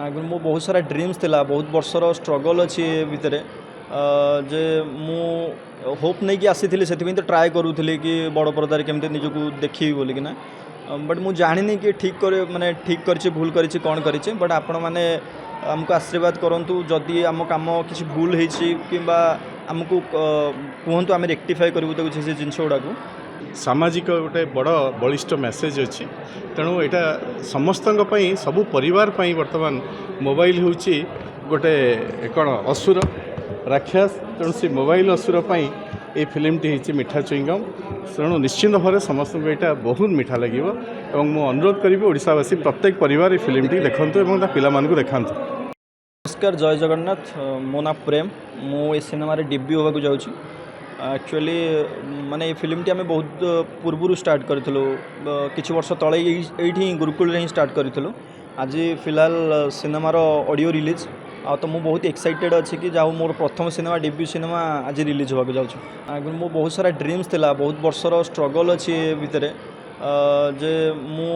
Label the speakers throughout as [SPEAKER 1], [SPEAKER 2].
[SPEAKER 1] आगे मो बहुत सारा ड्रीम्स थिला बहुत वर्षर स्ट्रगल अच्छी भितर जे मु होप नहीं कि आसी से तो ट्राए करूली कि बड़ पर्दार केमती निजक देखी बोलिकिना बट मु जानी कि ठीक कर माने ठीक कर भूल कर कौन कर बट आपण मैंने आमको आशीर्वाद करूँ जदि आम कम किसी भूल होमको कहतु आम रेक्टिफाए करूँ से जिनस गुड़ा
[SPEAKER 2] सामाजिक गोटे बड़ बलिष्ठ मेसेज अच्छी तेणु यहाँ समस्त सबू परिवार बर्तमान मोबाइल हूँ गोटे कौन असुर राक्षस तेणु से मोबाइल असुर ये फिल्मटी होती मीठा चुईंगम तेणु निश्चित भाव समस्त यहाँ बहुत मीठा लगे और मुझे अनुरोध करी ओडावासी प्रत्येक परिवार ये फिल्मटी देखते और पिला देखा।
[SPEAKER 1] नमस्कार जय जगन्नाथ मो ना प्रेम मु ए सिनेमा डेब्यू होगा जाऊँ एक्चुअली माने ये फिल्मटी आम बहुत पूर्व स्टार्ट करूँ किसी वर्ष तले ये गुरुकुल ही स्टार्ट करूँ आज फिलहाल सिनेमार ऑडियो रिलीज तो मुझे बहुत एक्साइटेड अच्छी कि जाऊँ मोर प्रथम सिनेमा डेब्यू सिनेमा आज रिलीज होगा जाऊँ आगे मो बहुत सारा ड्रीम्स थिला बहुत वर्षर स्ट्रगल अच्छी भितर जे मु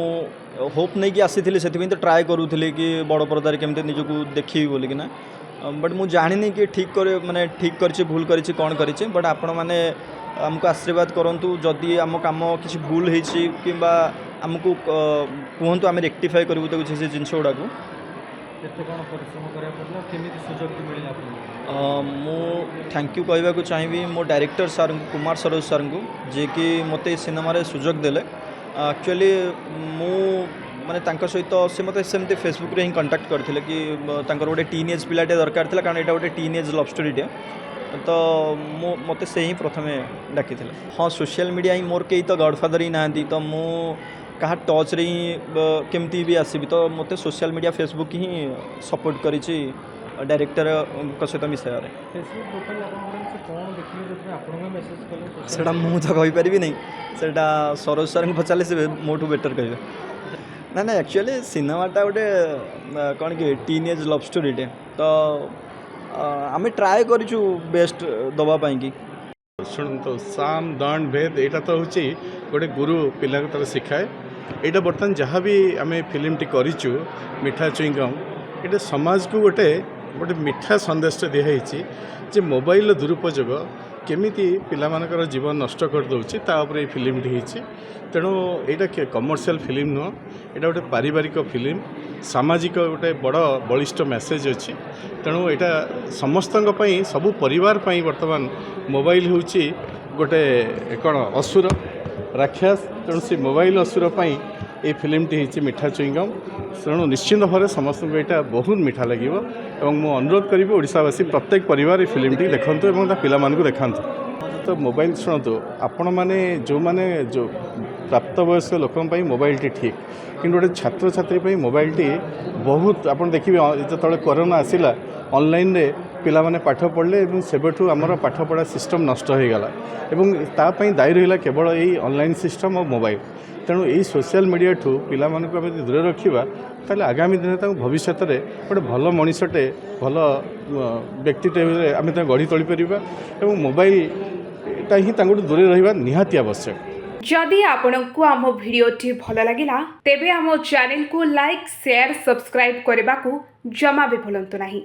[SPEAKER 1] होप नहीं कि आसी से तो ट्राए करूली कि बड़ पर्दार केमती निजक देखी बोलिकिना बट मु जानी कि ठीक कर माने ठीक कर भूल कर कौन कर बट आपण मैंने आमको आशीर्वाद करूँ जदि आम कम किसी भूल होमको कहतु आम रेक्टिफाए करूँ से जिनस गुड़ा मु थैंक यू कहवाक चाहिए मो director sir Kumar Saroj sir को जे कि मत सिनेमा सुजोग देले एक्चुअली मु माने सहित से मत सेमती फेसबुक रे ही कंटाक्ट करते कि गोटे टीनेज पिलाटे दरकार था कारण यहाँ गोटे टीनेज लव स्टोरीटे तो मत से ही प्रथम डाकी हाँ सोशल मीडिया ही मोर कई तो गॉडफादर ही ना तो मु कहा टच रे ही केमती भी आसबि तो मत सोशल मीडिया फेसबुक ही सपोर्ट करी डायरेक्टर सहित मिसाइल से मुझे तो कहीपरि नहीं से सरोज सर पचारे से मोठू बेटर कहे ना ना एक्चुअली सिनेमाटा गोटे कौन कि टीनेज लव स्टोरीटे तो आम ट्राए करूँ बेस्ट दवापाई कि
[SPEAKER 2] शुणु साम दंड भेद यहाँ तो हूँ गोटे गुरु पिला तरह शिखाए यहाँ बर्तमान जहाँ भी आम फिल्मटी करूँ मीठा चुईंगम ये समाज को गोटे गोटे मीठा संदेश दिखाई जे मोबाइल दुरुपयोग केमिति पिलामानकर जीवन नष्ट कर दौची तापर फिल्मटी होती तेणु यहाँ कमर्शियल फिल्म नुह यहाँ गोटे पारिवारिक फिल्म सामाजिक गोटे बड़ बलिष्ठ मेसेज अच्छी तेणु यहाँ समस्त सबू परिवार बर्तमान मोबाइल हूँ गोटे कौन असुर राक्षस तेणु से मोबाइल असुर ये फिल्मटी होती मीठा चुईंगम तेणु निश्चित भाव समस्त यहाँ बहुत मीठा लगे और मुझे अनुरोध करी ओडावासी प्रत्येक परिवार ये फिल्मटी देखते और पिला देखा। तो मोबाइल शुणु आपण मैंने जो मैंने जो प्राप्त वयस्क लोक मोबाइलटी ठीक कि गोटे छात्र छात्री मोबाइलटी बहुत आप देखिए जो कोरोना आसला ऑनलाइन रे पिला माने पाठ पढ़ले सेबठू आमर पाठपढ़ा सिस्टम नष्ट हो गला तापाई दायी रहा केवल यही ऑनलाइन सिस्टम और मोबाइल तेणु यही सोशल मीडिया ठू पिला मानक आम दूर रखा ताले आगामी दिन भविष्य में गोटे भल मनीषटे भल व्यक्तिटे आम गढ़ी तोली पार मोबाइलटा ही दूर रहा निहाती आवश्यक।
[SPEAKER 3] जदि आपंक आम भिडी भल लगा तेब आम चैनल को लाइक शेयर सब्सक्राइब करने को जमा भी भूलु नहीं।